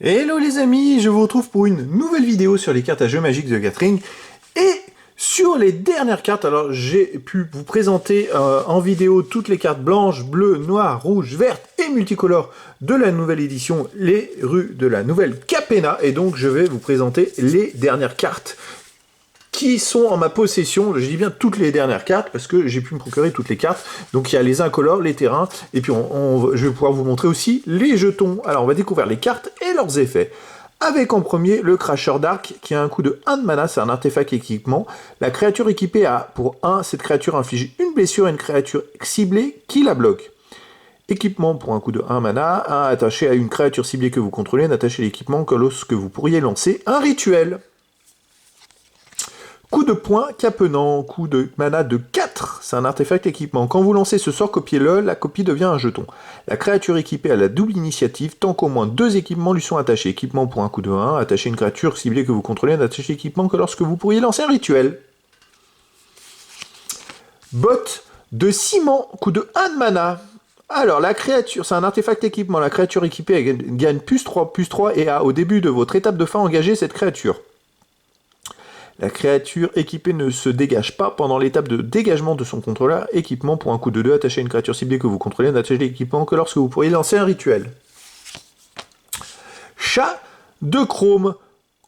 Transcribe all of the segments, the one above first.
Hello les amis, je vous retrouve pour une nouvelle vidéo sur les cartes à jeux magiques de Gathering. Et sur les dernières cartes, alors j'ai pu vous présenter en vidéo toutes les cartes blanches, bleues, noires, rouges, vertes et multicolores de la nouvelle édition, les rues de la nouvelle Capenna. Et donc je vais vous présenter les dernières cartes qui sont en ma possession. Je dis bien toutes les dernières cartes parce que j'ai pu me procurer toutes les cartes. Donc il y a les incolores, les terrains, et puis je vais pouvoir vous montrer aussi les jetons. Alors on va découvrir les cartes et leurs effets. Avec en premier le Crasher Dark qui a un coût de 1 de mana, c'est un artefact équipement. La créature équipée a pour 1, cette créature inflige une blessure à une créature ciblée qui la bloque. Équipement pour un coût de 1 mana, 1 attaché à une créature ciblée que vous contrôlez, n'attachez l'équipement que lorsque vous pourriez lancer un rituel. Coup de poing capenant, coup de mana de 4, c'est un artefact équipement. Quand vous lancez ce sort, copiez-le, la copie devient un jeton. La créature équipée a la double initiative, tant qu'au moins 2 équipements lui sont attachés. Équipement pour un coup de 1, attachez une créature ciblée que vous contrôlez, n'attachez l'équipement que lorsque vous pourriez lancer un rituel. Botte de ciment, coup de 1 de mana. Alors, la créature, c'est un artefact équipement. La créature équipée gagne +3/+3 et a, au début de votre étape de fin, engagé cette créature. La créature équipée ne se dégage pas pendant l'étape de dégagement de son contrôleur. Équipement pour un coup de 2, attachez une créature ciblée que vous contrôlez, n'attachez l'équipement que lorsque vous pourriez lancer un rituel. Chat de chrome,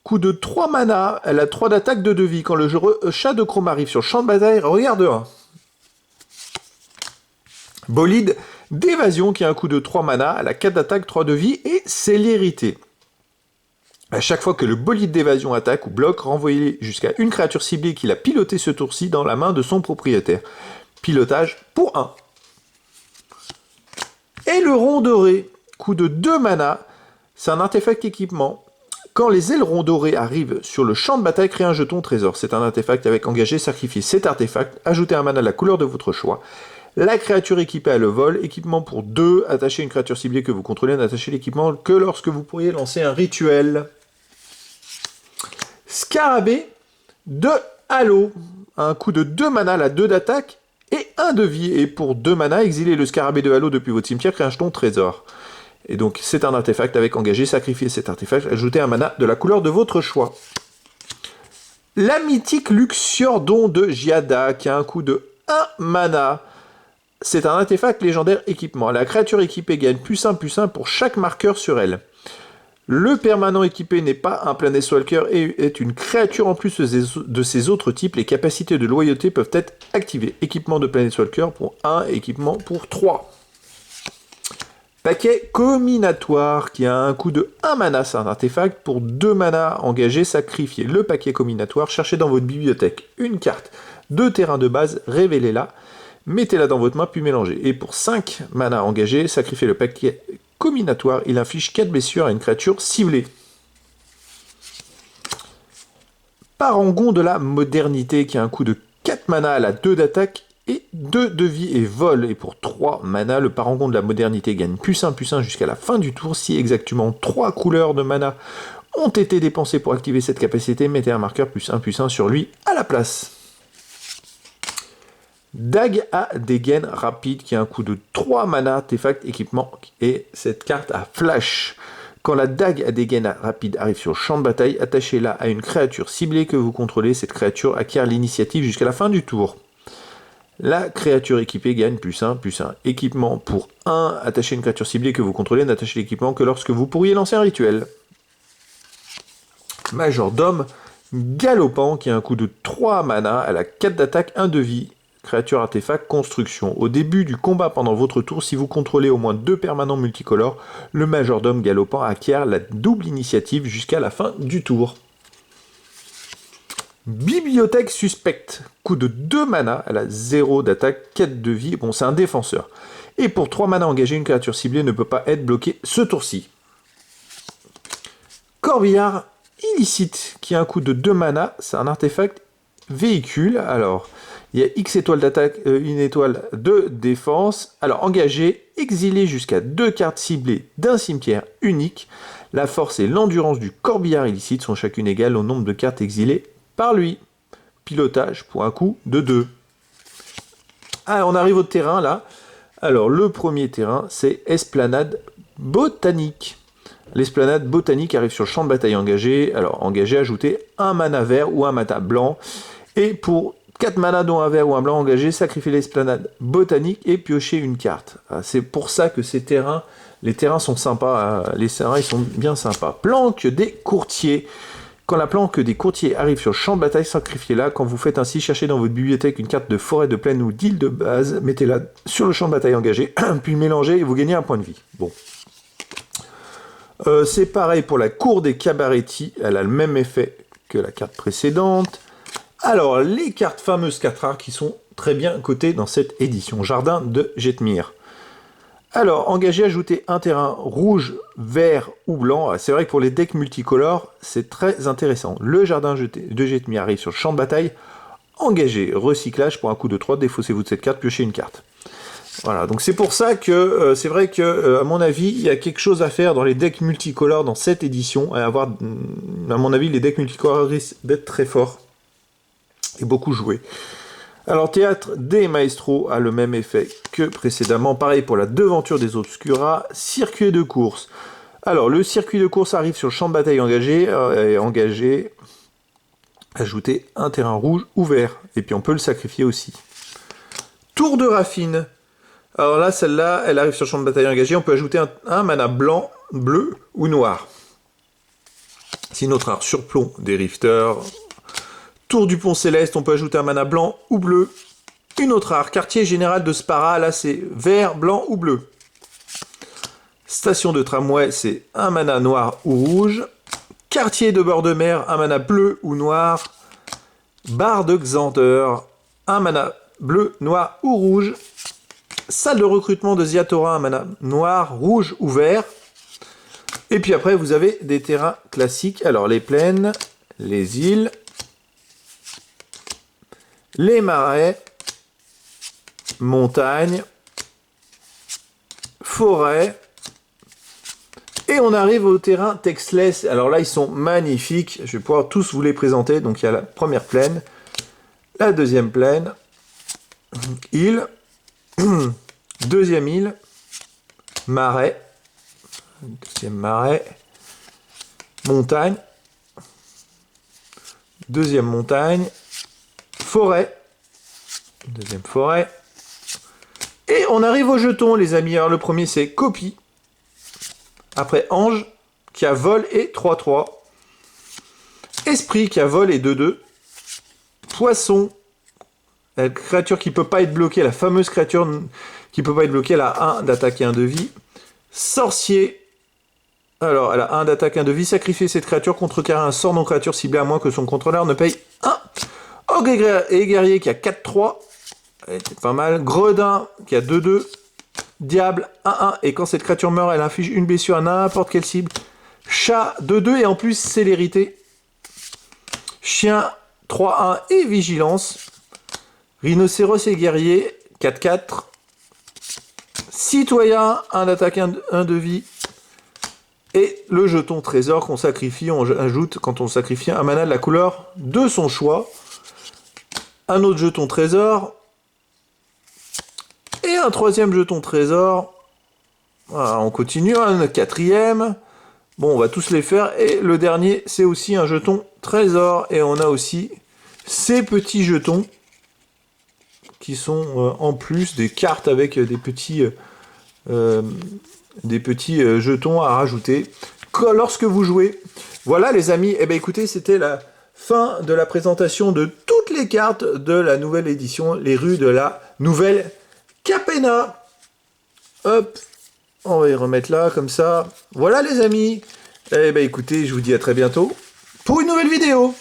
coup de 3 mana, elle a 3 d'attaque, 2 de vie. Quand le chat de chrome arrive sur le champ de bataille, regarde 1. Bolide d'évasion qui a un coup de 3 mana, elle a 4 d'attaque, 3 de vie et célérité. À chaque fois que le bolide d'évasion attaque ou bloque, renvoyez jusqu'à une créature ciblée qu'il a pilotée ce tour-ci dans la main de son propriétaire. Pilotage pour 1. Aileron doré, coup de 2 mana, c'est un artefact équipement. Quand les ailerons dorés arrivent sur le champ de bataille, créez un jeton trésor. C'est un artefact avec engagé, sacrifiez cet artefact, ajoutez un mana de la couleur de votre choix. La créature équipée a le vol, équipement pour 2, attachez une créature ciblée que vous contrôlez, n'attachez l'équipement que lorsque vous pourriez lancer un rituel. Scarabée de Halo, un coup de 2 mana, la 2 d'attaque et 1 de vie. Et pour 2 mana, exilez le Scarabée de Halo depuis votre cimetière, créez un jeton trésor. Et donc c'est un artefact avec engagé, sacrifiez cet artefact, ajoutez un mana de la couleur de votre choix. La mythique Luxiordon de Giada, qui a un coût de 1 mana. C'est un artefact légendaire équipement. La créature équipée gagne +1/+1 pour chaque marqueur sur elle. Le permanent équipé n'est pas un Planeswalker et est une créature en plus de ses autres types. Les capacités de loyauté peuvent être activées. Équipement de Planeswalker pour 1, équipement pour 3. Paquet combinatoire qui a un coût de 1 mana, c'est un artefact. Pour 2 mana engagés, sacrifiez le paquet combinatoire. Cherchez dans votre bibliothèque une carte de terrain de base, révélez-la, mettez-la dans votre main puis mélangez. Et pour 5 mana engagés, sacrifiez le paquet combinatoire, il inflige 4 blessures à une créature ciblée. Parangon de la modernité qui a un coût de 4 mana, elle a 2 d'attaque et 2 de vie et vol. Et pour 3 mana, le parangon de la modernité gagne +1/+1 jusqu'à la fin du tour. Si exactement 3 couleurs de mana ont été dépensées pour activer cette capacité, mettez un marqueur +1/+1 sur lui à la place. Dague à dégaine rapide qui a un coût de 3 mana, artefact équipement, et cette carte a flash. Quand la dague à dégaine rapide arrive sur le champ de bataille, attachez-la à une créature ciblée que vous contrôlez. Cette créature acquiert l'initiative jusqu'à la fin du tour. La créature équipée gagne +1/+1. Équipement pour 1, attachez une créature ciblée que vous contrôlez, n'attachez l'équipement que lorsque vous pourriez lancer un rituel. Majordome galopant qui a un coût de 3 mana, elle a 4 d'attaque, 1 de vie. Créature artefact construction. Au début du combat pendant votre tour, si vous contrôlez au moins 2 permanents multicolores, le majordome galopant acquiert la double initiative jusqu'à la fin du tour. Bibliothèque suspecte. Coût de 2 mana, elle a 0 d'attaque, 4 de vie. Bon, c'est un défenseur. Et pour 3 mana engagés, une créature ciblée ne peut pas être bloquée ce tour-ci. Corbillard illicite, qui a un coût de 2 mana, c'est un artefact véhicule. Alors, il y a X étoiles d'attaque, une étoile de défense. Alors, engagé, exilé jusqu'à 2 cartes ciblées d'un cimetière unique. La force et l'endurance du corbillard illicite sont chacune égales au nombre de cartes exilées par lui. Pilotage pour un coût de 2. Ah, on arrive au terrain là. Alors, le premier terrain, c'est Esplanade Botanique. L'esplanade botanique arrive sur le champ de bataille engagé. Alors, engagé, ajoutez un mana vert ou un mana blanc. Et pour 4 mana dont un vert ou un blanc engagé, sacrifiez l'esplanade botanique et piochez une carte. C'est pour ça que ces terrains, les terrains sont sympas, les terrains ils sont bien sympas. Planque des courtiers. Quand la planque des courtiers arrive sur le champ de bataille, sacrifiez-la. Quand vous faites ainsi, cherchez dans votre bibliothèque une carte de forêt de plaine ou d'île de base, mettez-la sur le champ de bataille engagé, puis mélangez et vous gagnez un point de vie. Bon. C'est pareil pour la cour des cabaretti, elle a le même effet que la carte précédente. Alors, les cartes fameuses 4 rares qui sont très bien cotées dans cette édition. Jardin de Jetmir. Alors, engagez, ajoutez un terrain rouge, vert ou blanc. C'est vrai que pour les decks multicolores, c'est très intéressant. Le jardin de Jetmir arrive sur le champ de bataille. Engagez, recyclage pour un coup de 3, défaussez-vous de cette carte, piochez une carte. Voilà, donc c'est pour ça que c'est vrai que, à mon avis, il y a quelque chose à faire dans les decks multicolores dans cette édition. À mon avis, les decks multicolores risquent d'être très forts et beaucoup joués. Alors, Théâtre des Maestros a le même effet que précédemment. Pareil pour la Devanture des Obscuras. Circuit de course. Alors, le circuit de course arrive sur le champ de bataille engagé. Engagé, ajoutez un terrain rouge ou vert. Et puis, on peut le sacrifier aussi. Tour de Raffine. Alors là, celle-là, elle arrive sur le champ de bataille engagé. On peut ajouter un mana blanc, bleu ou noir. C'est une autre rare surplomb des Rifters. Tour du Pont Céleste, on peut ajouter un mana blanc ou bleu. Une autre rare, quartier général de Spara, là c'est vert, blanc ou bleu. Station de tramway, c'est un mana noir ou rouge. Quartier de bord de mer, un mana bleu ou noir. Bar de Xander, un mana bleu, noir ou rouge. Salle de recrutement de Ziatora, un mana noir, rouge ou vert. Et puis après, vous avez des terrains classiques. Alors, les plaines, les îles, les marais, montagnes, forêts. Et on arrive au terrain textless. Alors là, ils sont magnifiques. Je vais pouvoir tous vous les présenter. Donc, il y a la première plaine, la deuxième plaine, île, deuxième île, marais, deuxième marais, montagne, deuxième montagne, forêt, deuxième forêt, et on arrive aux jetons, les amis. Alors le premier c'est copie, après ange qui a vol et 3-3, esprit qui a vol et 2-2, poisson, la créature qui peut pas être bloquée, la fameuse créature qui peut pas être bloquée, elle a 1 d'attaque et 1 de vie. Sorcier, alors elle a 1 d'attaque et 1 de vie. Sacrifier cette créature, contrecarrer un sort non créature ciblé à moins que son contrôleur ne paye 1. Ogre et guerrier qui a 4-3, c'est pas mal. Gredin qui a 2-2. Diable 1-1, et quand cette créature meurt, elle inflige une blessure à n'importe quelle cible. Chat 2-2, et en plus célérité. Chien 3-1 et vigilance. Rhinocéros et guerrier, 4-4. Citoyen, 1 d'attaque, 1 de vie. Et le jeton trésor qu'on sacrifie, on ajoute quand on sacrifie un mana de la couleur de son choix. Un autre jeton trésor. Et un troisième jeton trésor. Voilà, on continue, un quatrième. Bon, on va tous les faire. Et le dernier, c'est aussi un jeton trésor. Et on a aussi ces petits jetons qui sont en plus des cartes avec des petits jetons à rajouter lorsque vous jouez. Voilà les amis, et bien écoutez, c'était la fin de la présentation de toutes les cartes de la nouvelle édition, les rues de la nouvelle Capenna. Hop, on va y remettre là, comme ça. Voilà les amis, et bien écoutez, je vous dis à très bientôt pour une nouvelle vidéo.